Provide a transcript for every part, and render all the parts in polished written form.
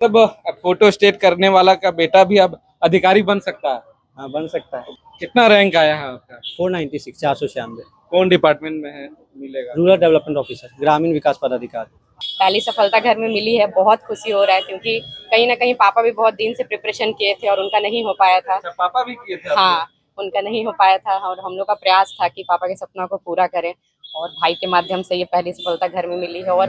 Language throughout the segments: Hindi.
मतलब अब फोटो स्टेट करने वाला का बेटा भी अब अधिकारी बन सकता है। हाँ, बन सकता है। कितना रैंक आया है आपका? 496, 496। कौन डिपार्टमेंट में है मिलेगा? रूरल डेवलपमेंट ऑफिसर, ग्रामीण विकास पदाधिकारी। पहली सफलता घर में मिली है, बहुत खुशी हो रहा है क्योंकि कहीं ना कहीं पापा भी बहुत दिन से प्रिपरेशन किए थे और उनका नहीं हो पाया था। अच्छा, पापा भी किए थे आपके? हाँ, उनका नहीं हो पाया था और हम लोग का प्रयास था कि पापा के सपना को पूरा करें और भाई के माध्यम से ये पहली सफलता घर में मिली है और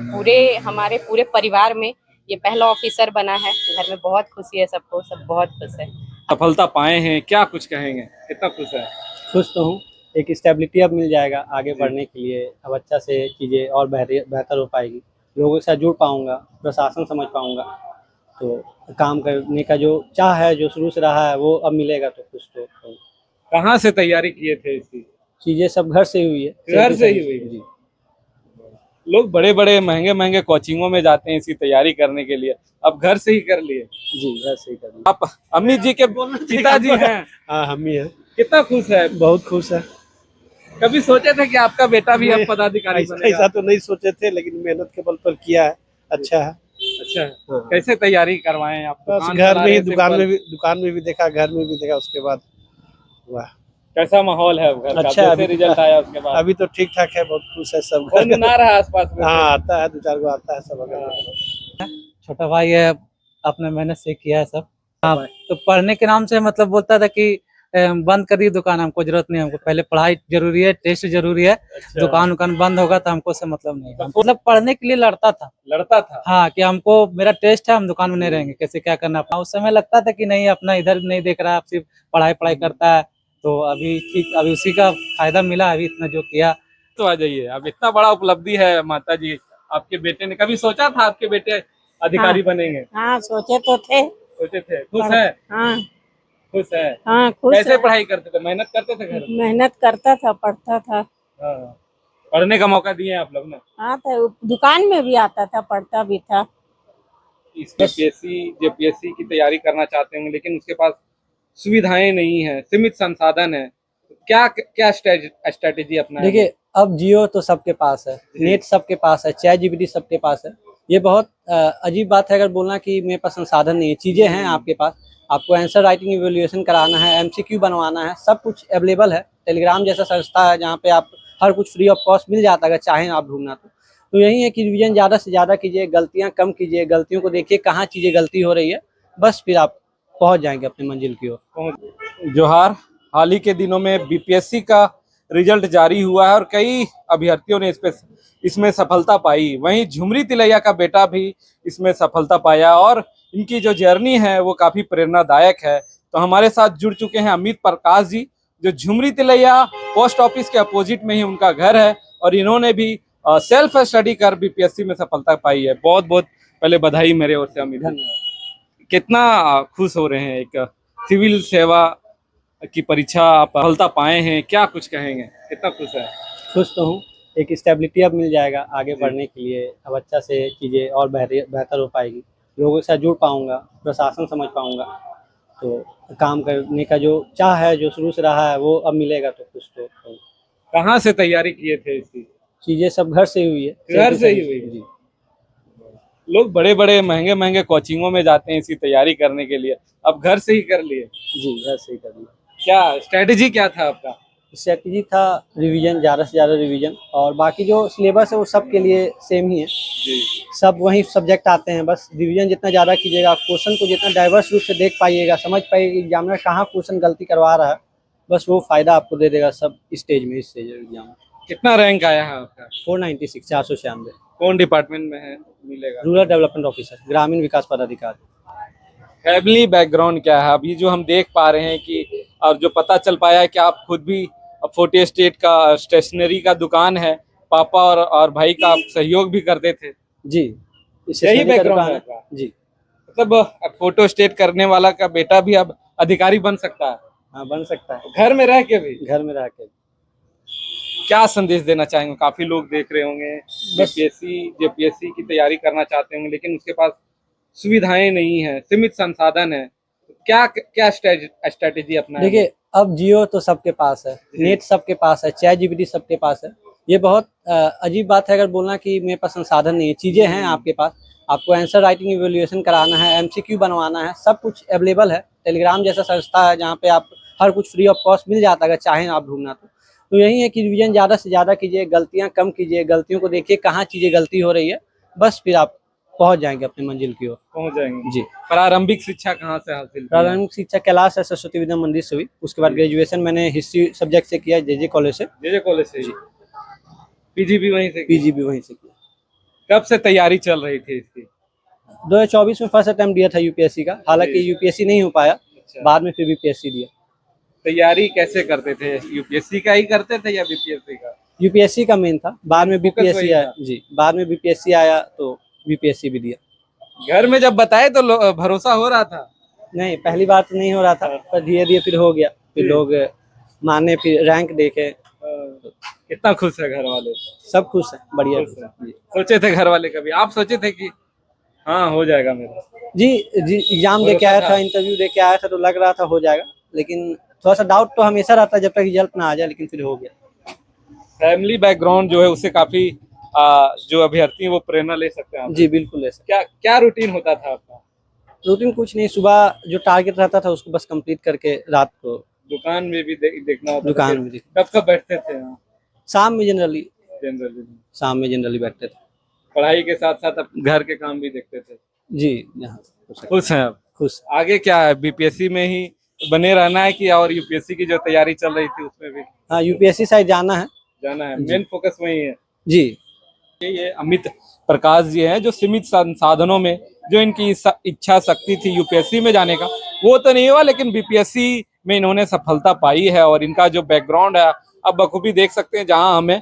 हमारे पूरे परिवार में ये पहला ऑफिसर बना है। घर में बहुत खुशी है, सबको, सब बहुत खुश है। सफलता पाए हैं, क्या कुछ कहेंगे, कितना खुश है? खुश तो हूँ। एक स्टेबिलिटी अब मिल जाएगा आगे बढ़ने के लिए। अब अच्छा से चीज़ें और बेहतर हो पाएगी। लोगों के साथ जुड़ पाऊंगा, प्रशासन समझ पाऊंगा, तो काम करने का जो चाह है, जो शुरू से रहा है, वो अब मिलेगा तो खुश तो हूँ। कहाँ से तैयारी किए थे इसकी? चीज़ें सब घर से ही हुई है। घर से ही हुई है? जी। लोग बड़े बड़े महंगे महंगे कोचिंगों में जाते हैं इसकी तैयारी करने के लिए, अब घर से ही कर लिए। जी, घर से ही कर लिया। आप अमित जी के पिताजी हैं, हाँ, हम ही हैं। कितना खुश है? बहुत खुश है। कभी सोचे थे कि आपका बेटा भी अब पदाधिकारी बनेगा? ऐसा तो नहीं सोचे थे, लेकिन मेहनत के बल पर किया है। अच्छा है। अच्छा, हाँ। कैसे तैयारी करवाएं आप? बस दुकान घर चला में ही, रहे, दुकान में भी देखा, घर में भी देखा, उसके बाद हुआ। कैसा माहौल है अब घर का? अच्छा, जैसे अभी रिजल्ट आया उसके बाद अभी तो ठीक ठाक है, बहुत खुश है सब। कौन ना रहा आसपास में? हाँ, आता है, 2-4 गो आता है सब। अगर छोटा भाई है, अपने मेहनत से किया है सब। हाँ, तो पढ़ने के नाम से मतलब बोलता था कि बंद कर दी दुकान, हमको जरूरत नहीं, हमको पहले पढ़ाई जरूरी है, टेस्ट जरूरी है। दुकान बंद होगा तो हमको से मतलब नहीं है। मतलब पढ़ने के लिए लड़ता था। हाँ, कि हमको मेरा टेस्ट है, हम दुकान में नहीं रहेंगे, कैसे क्या करना अपना। उस समय लगता था कि नहीं, अपना इधर नहीं देख रहा है, सिर्फ पढ़ाई करता है। तो अभी ठीक, अभी उसी का फायदा मिला, अभी इतना जो किया। तो आ जाइए, अब इतना बड़ा उपलब्धि है माता जी, आपके बेटे ने कभी सोचा था आपके बेटे अधिकारी बनेंगे? हाँ, सोचे तो थे। सोचे थे? खुश है? हाँ खुश है? हाँ, खुश कैसे है। पढ़ाई करते थे, मेहनत करते थे घर में? मेहनत करता था, पढ़ता था। हाँ, पढ़ने का मौका दिए आप लोग ना। हाँ, तो दुकान में भी आता था, पढ़ता भी था। इसमें पीएससी जेपीएससी की तैयारी करना चाहते होंगे, लेकिन उसके पास सुविधाएं नहीं है, सीमित संसाधन है, क्या क्या स्ट्रेटेजी अपना? देखिए, अब जियो तो सबके पास है, नेट सबके पास है, चैट जीपीटी सबके पास है। ये बहुत अजीब बात है अगर बोलना कि मेरे पास संसाधन नहीं है। चीज़ें हैं आपके पास, आपको आंसर राइटिंग इवैल्यूएशन कराना है, एमसीक्यू बनवाना है, सब कुछ अवेलेबल है। टेलीग्राम जैसा संस्था है जहाँ पे आप हर कुछ फ्री ऑफ कॉस्ट मिल जाता है, अगर चाहें आप ढूंढना तो यही है कि रिवीजन ज़्यादा से ज़्यादा कीजिए, गलतियाँ कम कीजिए, गलतियों को देखिए कहाँ चीज़ें गलती हो रही है, बस फिर आप पहुँच जाएंगे अपनी मंजिल की ओर। जोहार। हाल ही के दिनों में बीपीएससी का रिजल्ट जारी हुआ है और कई अभ्यर्थियों ने इसमें सफलता पाई। वहीं झुमरी तिलैया का बेटा भी इसमें सफलता पाया और इनकी जो जर्नी है वो काफी प्रेरणादायक है। तो हमारे साथ जुड़ चुके हैं अमित प्रकाश जी, जो झुमरी तिलैया पोस्ट ऑफिस के अपोजिट में ही उनका घर है और इन्होंने भी सेल्फ स्टडी कर बीपीएससी में सफलता पाई है। बहुत बहुत पहले बधाई मेरे ओर से अमित। कितना खुश हो रहे हैं, एक सिविल सेवा की परीक्षा आप सफलता पाए हैं, क्या कुछ कहेंगे, कितना खुश है? खुश तो हूँ। एक स्टेबिलिटी अब मिल जाएगा आगे बढ़ने के लिए। अब अच्छा से चीज़ें और बेहतर हो पाएगी। लोगों के साथ जुड़ पाऊंगा, प्रशासन समझ पाऊंगा, तो काम करने का जो चाह है, जो शुरू से रहा है, वो अब मिलेगा तो खुश तो हूँ। कहाँ से तैयारी किए थे इसकी? चीज़ें सब घर से ही हुई है। घर से ही हुई है? जी। लोग बड़े बड़े महंगे महंगे कोचिंगों में जाते हैं इसकी तैयारी करने के लिए, अब घर से ही कर लिए। जी, घर से ही कर लिया। क्या स्ट्रेटेजी क्या था आपका? स्ट्रेटजी था रिवीजन, ज़्यादा से ज़्यादा रिवीजन, और बाकी जो सिलेबस है वो सब के लिए सेम ही है। जी। सब वही सब्जेक्ट आते हैं, बस रिवीजन जितना ज़्यादा कीजिएगा, क्वेश्चन को जितना डाइवर्स रूप से देख पाइएगा, समझ पाइएगा एग्जामिनर कहाँ क्वेश्चन गलती करवा रहा है, बस वो फायदा आपको दे देगा सब स्टेज में, इस स्टेज एग्जाम में। कितना रैंक आया है आपका? 496, 496। कौन डिपार्टमेंट में है मिलेगा? रूरल डेवलपमेंट ऑफिसर, ग्रामीण विकास पदाधिकारी। फैमिली बैकग्राउंड क्या है? अभी जो हम देख पा रहे हैं कि और जो पता चल पाया है कि आप खुद भी 40 स्टेट का स्टेशनरी का दुकान है, पापा और भाई का आप सहयोग भी करते थे। जी, यही बैकग्राउंड है आपका? जी। मतलब अब फोटो स्टेट करने वाला का बेटा भी अब अधिकारी बन सकता है? हाँ, बन सकता है, घर में रह के भी? घर में रह के। क्या संदेश देना चाहेंगे? काफी लोग देख रहे होंगे, बीपीएससी जेपीएससी की तैयारी करना चाहते होंगे, लेकिन उसके पास सुविधाएं नहीं है, सीमित संसाधन है, क्या क्या स्ट्रेटेजी अपना? देखिए, अब जियो तो सबके पास है, नेट सबके पास है, चैट जीपीटी सबके पास है। ये बहुत अजीब बात है अगर बोलना कि मेरे पास संसाधन नहीं है। चीज़ें हैं आपके पास, आपको आंसर राइटिंग इवैल्यूएशन कराना है, एमसीक्यू बनवाना है, सब कुछ अवेलेबल है। टेलीग्राम जैसा संस्था है जहाँ पे आप हर कुछ फ्री ऑफ कॉस्ट मिल जाता है, अगर चाहें आप ढूंढना तो यही है कि रिवीजन ज़्यादा से ज़्यादा कीजिए, गलतियाँ कम कीजिए, गलतियों को देखिए कहाँ चीज़ें गलती हो रही है, बस फिर आप पहुँच जाएंगे अपनी मंजिल की ओर। पहुंच जाएंगे। जी। प्रारंभिक शिक्षा कहाँ से हासिल की है? प्रारंभिक शिक्षा कैलाश है सरस्वती विद्या मंदिर से हुई। उसके बाद ग्रेजुएशन मैंने हिस्ट्री सब्जेक्ट से किया जेजे कॉलेज से। जेजे कॉलेज से ही? पीजी भी वहीं से की? पीजी भी वहीं से किया। कब से तैयारी चल रही थी इसकी? 2024 में फर्स्ट अटेम्प्ट दिया था यूपीएससी का, हालांकि यूपीएससी नहीं हो पाया, अच्छा। बाद में फिर बीपीएससी दिया। तैयारी कैसे करते थे? यूपीएससी का ही करते थे या बीपीएससी का? यूपीएससी का मेन था, बाद में फोकस बीपीएससी वही आया। था। जी, बाद में बीपीएससी आया तो बीपीएससी भी दिया। घर में जब बताए तो भरोसा हो रहा था? नहीं, पहली बार तो नहीं हो रहा था, पर धीरे धीरे फिर हो गया। फिर लोग माने, फिर रैंक देखे, कितना खुश है घर वाले? सब खुश है, बढ़िया। खुश है। सोचे थे घर वाले कभी? आप सोचे थे कि हाँ हो जाएगा मेरा? जी जी, एग्जाम दे के आया था, इंटरव्यू दे के आया था तो लग रहा था हो जाएगा, लेकिन थोड़ा सा डाउट तो हमेशा रहता है जब तक रिजल्ट ना आ जाए, लेकिन फिर हो गया। फैमिली बैकग्राउंड जो है उससे काफी जो अभ्यर्थी है वो प्रेरणा ले सकते हैं आप। जी बिल्कुल ऐसा। क्या क्या रूटीन होता था आपका? रूटीन कुछ नहीं, सुबह जो टारगेट रहता था उसको बस कंप्लीट करके रात को दुकान में भी देखना होता था? दुकान में कब कब बैठते थे यहाँ? शाम में जनरली बैठते थे। पढ़ाई के साथ साथ आप घर के काम भी देखते थे? जी, यहाँ खुश हैं आप? खुश। आगे क्या है, बीपीएससी में ही बने रहना है कि और यूपीएससी की जो तैयारी चल रही थी उसमें भी हाँ, यूपीएससी साइड जाना है। जाना है? मेन फोकस वही है? जी। ये अमित प्रकाश जी हैं जो सीमित संसाधनों में जो इनकी इच्छा शक्ति थी यूपीएससी में जाने का वो तो नहीं हुआ, लेकिन बीपीएससी में इन्होंने सफलता पाई है। और इनका जो बैकग्राउंड है अब बखूबी देख सकते हैं, जहां हमें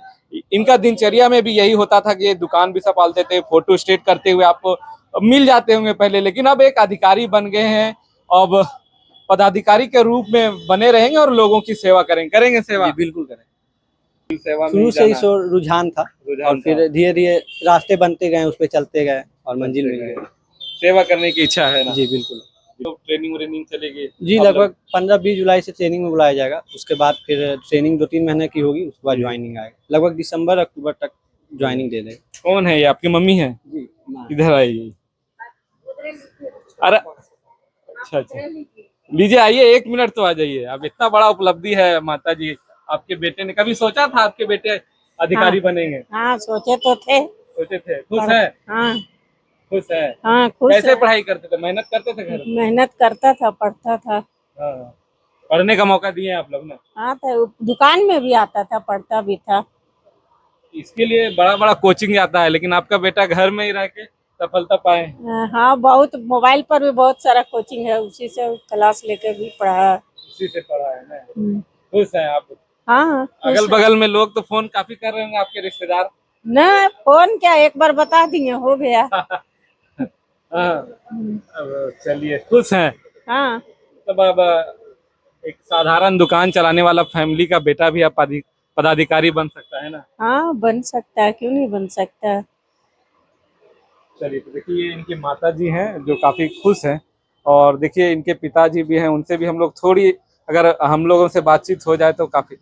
इनका दिनचर्या में भी यही होता था कि ये दुकान भी संभालते थे, फोटो स्टेट करते हुए आपको मिल जाते होंगे पहले, लेकिन अब एक अधिकारी बन गए हैं। अब पदाधिकारी के रूप में बने रहेंगे और लोगों की सेवा करेंगे सेवा? बिल्कुल करें। सेवा में शुरू से ही रुझान था, रुझान और फिर धीरे धीरे रास्ते बनते गए, उस पे चलते गए और मंजिल मिल गई। सेवा करने की इच्छा है ना? जी बिल्कुल। तो ट्रेनिंग चलेगी? जी, लगभग 15-20 जुलाई से ट्रेनिंग में बुलाया जाएगा। उसके बाद फिर ट्रेनिंग 2-3 महीने की होगी, उसके बाद ज्वाइनिंग आएगा। लगभग दिसंबर अक्टूबर तक ज्वाइनिंग दे देगा। कौन है ये? आपकी मम्मी है? जी। इधर आइए। अरे अच्छा, लीजिए आइए, 1 मिनट तो आ जाइए। अब इतना बड़ा उपलब्धि है माता जी, आपके बेटे ने कभी सोचा था आपके बेटे अधिकारी बनेंगे? हाँ, सोचे तो थे। सोचे थे? खुश है? हाँ खुश है? हाँ, खुश कैसे है। पढ़ाई करते थे? मेहनत करते थे घर में? मेहनत करता था, पढ़ता था। हाँ। पढ़ने का मौका दिए आप लोग ना? हाँ, तो दुकान में भी आता था, पढ़ता भी था। इसके लिए बड़ा बड़ा कोचिंग जाता है, लेकिन आपका बेटा घर में ही रह के सफलता पाए। हाँ, बहुत मोबाइल पर भी बहुत सारा कोचिंग है, उसी से क्लास लेकर भी पढ़ा। उसी से पढ़ा है ना? खुश हैं आप? हाँ, अगल बगल में लोग तो फोन काफी कर रहे होंगे, आपके रिश्तेदार? न फोन क्या, एक बार बता दिए हो गया। हाँ। अब चलिए, खुश हैं? हाँ। तब अब एक साधारण दुकान चलाने वाला फैमिली का बेटा भी अब पदाधिकारी बन सकता है ना? हाँ, बन सकता है, क्यों नहीं बन सकता। चलिए, तो देखिए इनकी माता जी हैं जो काफी खुश हैं, और देखिए इनके पिताजी भी हैं, उनसे भी हम लोग थोड़ी अगर हम लोगों से बातचीत हो जाए तो काफी।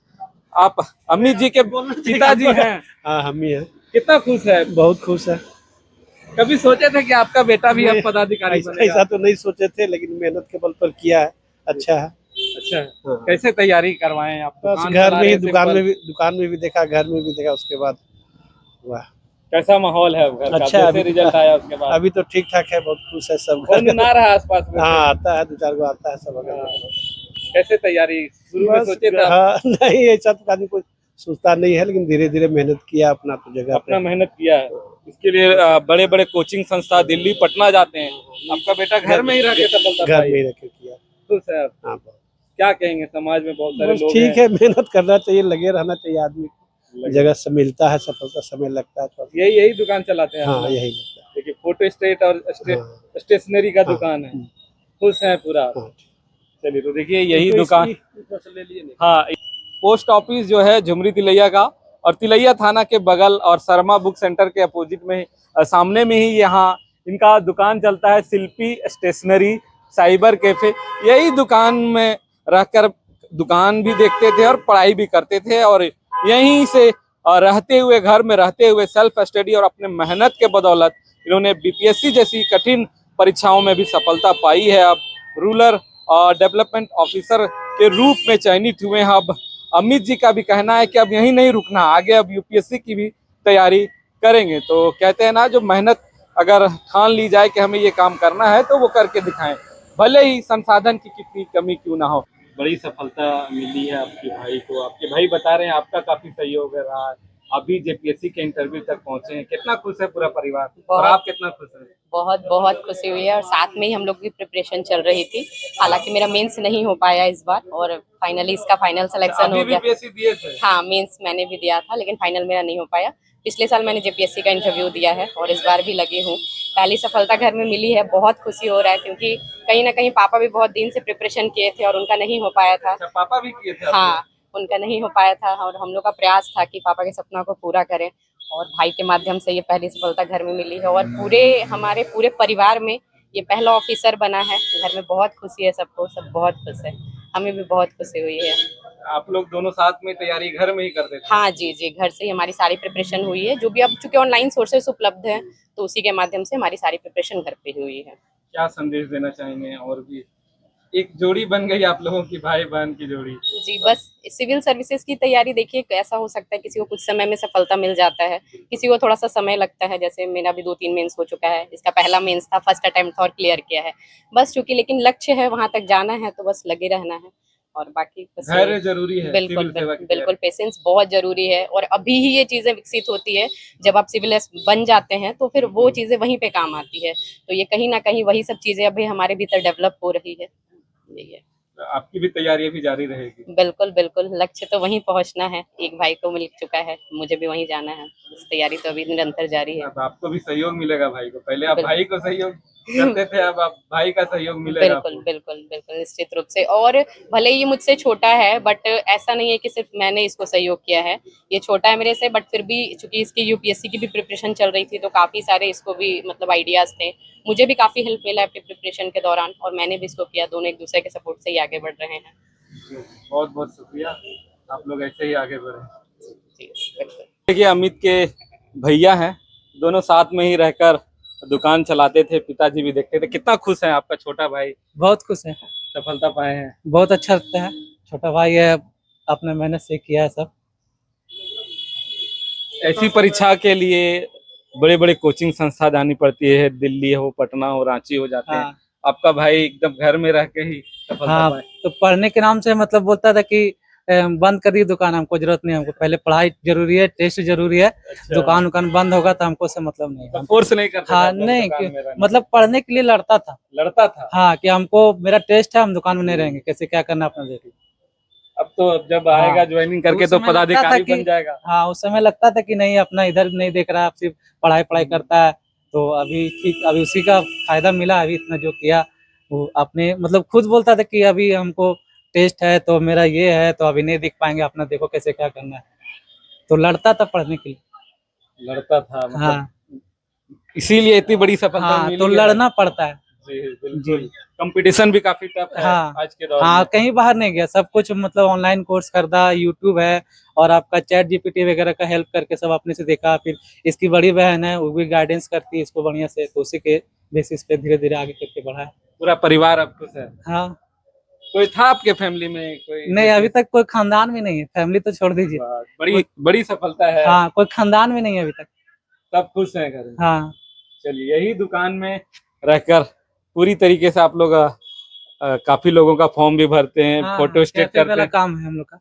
आप अमित जी के पिताजी हैं? हाँ, हम ही हैं। कितना खुश है? बहुत खुश है। कभी सोचे थे कि आपका बेटा भी अब पदाधिकारी बनेगा? ऐसा तो नहीं सोचे थे, लेकिन मेहनत के बल पर किया है। अच्छा है। अच्छा, हाँ। कैसे तैयारी करवाएं आप? बस घर में ही, दुकान में भी देखा, घर में भी देखा, उसके बाद हुआ। कैसा माहौल है घर का? अच्छा, जैसे रिजल्ट आया उसके बाद अभी तो ठीक ठाक है, बहुत खुश है सब। कौन ना रहा आसपास में? हाँ, आता है, 2-4 गो आता है सब। कैसे तैयारी शुरू में सोचे थे? हाँ, नहीं ऐसा तो आदमी कोई सोचता नहीं है, लेकिन धीरे धीरे मेहनत किया अपना तो जगह अपना मेहनत किया है। इसके लिए बड़े बड़े कोचिंग संस्था दिल्ली पटना जाते हैं। आपका बेटा घर में ही रह के सफलता घर पाई? में ही रह के किया। खुश है आप? हाँ, क्या कहेंगे? समाज में बहुत सारे बस लोग ठीक है, मेहनत करना चाहिए, लगे रहना चाहिए आदमी। जगह से मिलता है, सफलता समय लगता है थोड़ा। यही दुकान चलाते हैं? हाँ, हम लोग? यही लगता है। देखिए फोटो स्टेट और हाँ। स्टेशनरी का हाँ। दुकान है। खुश है पूरा? हाँ। चलिए, तो देखिए यही दुकान। हाँ, पोस्ट ऑफिस जो है झुमरी तिलैया का, और तिलैया थाना के बगल और शर्मा बुक सेंटर के अपोजिट में सामने में ही यहाँ इनका दुकान चलता है, शिल्पी स्टेशनरी साइबर कैफे। यही दुकान में रहकर दुकान भी देखते थे और पढ़ाई भी करते थे, और यहीं से रहते हुए, घर में रहते हुए सेल्फ स्टडी और अपने मेहनत के बदौलत इन्होंने बीपीएससी जैसी कठिन परीक्षाओं में भी सफलता पाई है। अब रूरल डेवलपमेंट ऑफिसर के रूप में चयनित हुए हैं। अब अमित जी का भी कहना है कि अब यहीं नहीं रुकना, आगे अब यूपीएससी की भी तैयारी करेंगे। तो कहते हैं ना, जो मेहनत अगर ठान ली जाए कि हमें ये काम करना है तो वो करके दिखाएं, भले ही संसाधन की कितनी कमी क्यों ना हो। बड़ी सफलता मिली है आपके भाई को। आपके भाई बता रहे हैं आपका काफी सहयोग रहा है, अभी जेपीएससी के इंटरव्यू तक पहुंचे हैं। कितना खुश है पूरा परिवार और आप कितना खुश हैं? बहुत बहुत खुशी हुई है और साथ में ही हम लोग की प्रिपरेशन चल रही थी। हालांकि मेरा मेंस नहीं हो पाया इस बार और फाइनली इसका फाइनल सिलेक्शन हो गया। बीपीएससी दिए थे? हाँ, मेंस मैंने भी दिया था लेकिन फाइनल मेरा नहीं हो पाया। पिछले साल मैंने जेपीएससी का इंटरव्यू दिया है और इस बार भी लगी हूँ। पहली सफलता घर में मिली है, बहुत खुशी हो रहा है क्योंकि कहीं ना कहीं पापा भी बहुत दिन से प्रिपरेशन किए थे और उनका नहीं हो पाया था। अच्छा, पापा भी किए थे आपके? हाँ, उनका नहीं हो पाया था और हम लोग का प्रयास था कि पापा के सपना को पूरा करें और भाई के माध्यम से ये पहली सफलता घर में मिली है और हमारे पूरे परिवार में ये पहला ऑफिसर बना है। घर में बहुत खुशी है सबको, सब बहुत खुश है, हमें भी बहुत खुशी हुई है। आप लोग दोनों साथ में तैयारी घर में ही करते थे? हाँ जी जी, घर से ही हमारी सारी प्रिपरेशन हुई है, जो भी अब चूंकि ऑनलाइन सोर्सेस उपलब्ध है तो उसी के माध्यम से हमारी सारी प्रिपरेशन घर पे हुई है। क्या संदेश देना चाहेंगे? और भी एक जोड़ी बन गई आप लोगों की, भाई बहन की जोड़ी। जी, बस सिविल सर्विसेज की तैयारी देखिए, ऐसा हो सकता है किसी को कुछ समय में सफलता मिल जाता है, किसी को थोड़ा सा समय लगता है। जैसे मेरा भी 2-3 मेंस हो चुका है, इसका पहला मेंस था, फर्स्ट अटेम्प्ट था और क्लियर किया है। बस चूंकि लेकिन लक्ष्य है, वहां तक जाना है तो बस लगे रहना है और बाकी बस धैर्य जरूरी है। बिल्कुल सिविल सेवा की बिल्कुल, पेशेंस बहुत जरूरी है और अभी ही ये चीजें विकसित होती है। जब आप सिविल बन जाते हैं तो फिर वो चीजें वहीं पे काम आती है। तो ये कहीं ना कहीं वही सब चीजें अभी हमारे भीतर डेवलप हो रही है। यही है। आपकी भी तैयारी अभी जारी रहेगी? बिल्कुल बिल्कुल, लक्ष्य तो वहीं पहुंचना है। एक भाई को मिल चुका है, मुझे भी वहीं जाना है। बस तैयारी तो अभी निरंतर जारी है। अब आपको भी सहयोग मिलेगा भाई को। पहले आप बिल्कुल। भाई को सहयोग करते थे, अब आप भाई का सहयोग मिलेगा बिल्कुल आपको। बिल्कुल बिल्कुल, निश्चित रूप से। और भले ही ये मुझसे छोटा है बट ऐसा नहीं है कि सिर्फ मैंने इसको सहयोग किया है। ये छोटा है मेरे से बट फिर भी चूंकि इसकी यूपीएससी की भी प्रिपरेशन चल रही थी तो काफी सारे इसको भी मतलब आइडियाज थे। मुझे भी काफी हेल्प मिला अपनी प्रिपरेशन के दौरान और मैंने भी इसको किया। दोनों एक दूसरे के सपोर्ट से ही आगे बढ़ रहे हैं। बहुत बहुत शुक्रिया, आप लोग ऐसे ही आगे बढ़े। जी बिल्कुल। देखिए, अमित के भैया हैं, दोनों साथ में ही रहकर दुकान चलाते थे, पिताजी भी देखते थे। कितना खुश है आपका छोटा भाई, बहुत खुश है, सफलता पाए हैं? बहुत अच्छा लगता है। छोटा भाई है, अपने मेहनत से किया है सब। ऐसी परीक्षा के लिए बड़े बड़े कोचिंग संस्था जानी पड़ती है, दिल्ली हो, पटना हो, रांची हो जाते हैं। हाँ आपका भाई एकदम घर में रह के ही सफलता हाँ, पाए। तो पढ़ने के नाम से मतलब बोलता था कि बंद कर दी दुकान, हमको जरूरत नहीं है, हमको पहले पढ़ाई जरूरी है, टेस्ट जरूरी है। अच्छा। दुकान बंद होगा तो हमको से मतलब नहीं है। फोर्स नहीं करते हाँ थे आप लोग नहीं दुकान में रहने? मतलब पढ़ने के लिए लड़ता था। लड़ता था? हाँ, कि हमको मेरा टेस्ट है, हम दुकान में नहीं रहेंगे, कैसे क्या करना अपना देखिए। अब तो जब आएगा ज्वाइनिंग करके उस तो समय लगता था पदाधिकारी कि- बन जाएगा। हाँ, उस समय लगता था कि नहीं अपना इधर नहीं देख रहा, अब सिर्फ पढ़ाई पढ़ाई करता है। तो अभी ठीक, अभी उसी का फायदा मिला। अभी इतना जो किया वो अपने मतलब खुद बोलता था कि अभी हमको टेस्ट है तो मेरा ये है तो अभी नहीं दिख पाएंगे, अपना देखो कैसे क्या करना है। तो लड़ता था पढ़ने के लिए। लड़ता था मतलब, हाँ इसीलिए इतनी बड़ी सफलता हाँ, मिली तो है। लड़ना पड़ता है। जी बिल्कुल, कंपटीशन भी काफी टफ है हाँ आज के दौर हाँ, में। कहीं बाहर नहीं गया, सब कुछ मतलब ऑनलाइन कोर्स करता, यूट्यूब है और आपका चैट जीपीटी वगैरह का हेल्प करके सब अपने से देखा। फिर इसकी बड़ी बहन है, वो भी गाइडेंस करती है इसको बढ़िया से, तो उसी के बेसिस पे धीरे धीरे आगे करके बढ़ा है। पूरा परिवार अब खुश है? हाँ कोई था आपके फैमिली में कोई? नहीं, अभी तक कोई खानदान में नहीं है, फैमिली तो छोड़ दीजिए। बड़ी बड़ी सफलता है। हाँ, कोई खानदान में नहीं है अभी तक। सब खुश हैं घर में? हाँ चलिए, यही दुकान में रहकर पूरी तरीके से आप लोग काफी लोगों का फॉर्म भी भरते हैं, हाँ, फोटो स्टेट कैफे करते वाला हैं। काम है हम लोग का,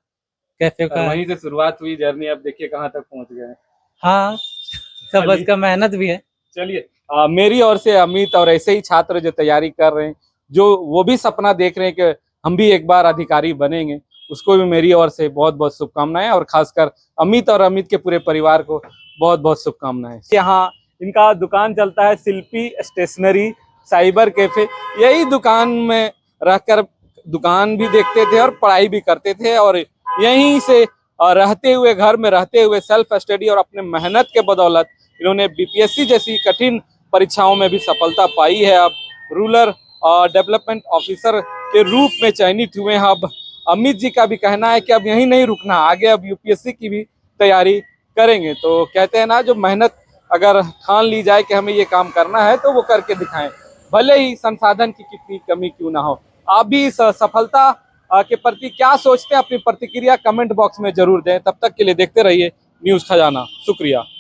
कैफे और का है। वहीं से शुरुआत हुई जर्नी, अब देखिए कहाँ तक पहुंच गए हैं। हाँ, सब चलिए। बस का मेहनत भी है। चलिए, मेरी ओर से अमित और ऐसे ही छात्र जो तैयारी कर रहे हैं, जो वो भी सपना देख रहे हैं कि हम भी एक बार अधिकारी बनेंगे, उसको भी मेरी ओर से बहुत बहुत शुभकामनाएं और खासकर अमित और अमित के पूरे परिवार को बहुत बहुत शुभकामनाएं। यहाँ इनका दुकान चलता है शिल्पी स्टेशनरी साइबर कैफे। यही दुकान में रहकर दुकान भी देखते थे और पढ़ाई भी करते थे और यहीं से रहते हुए, घर में रहते हुए सेल्फ स्टडी और अपने मेहनत के बदौलत इन्होंने बीपीएससी जैसी कठिन परीक्षाओं में भी सफलता पाई है। अब रूरल डेवलपमेंट ऑफिसर के रूप में चयनित हुए हैं। अब अमित जी का भी कहना है कि अब यहीं नहीं रुकना, आगे अब यूपीएससी की भी तैयारी करेंगे। तो कहते हैं ना, जो मेहनत अगर ठान ली जाए कि हमें ये काम करना है तो वो करके दिखाएं, भले ही संसाधन की कितनी कमी क्यों ना हो। आप भी इस सफलता के प्रति क्या सोचते हैं, अपनी प्रतिक्रिया कमेंट बॉक्स में जरूर दें। तब तक के लिए देखते रहिए न्यूज़ खजाना। शुक्रिया।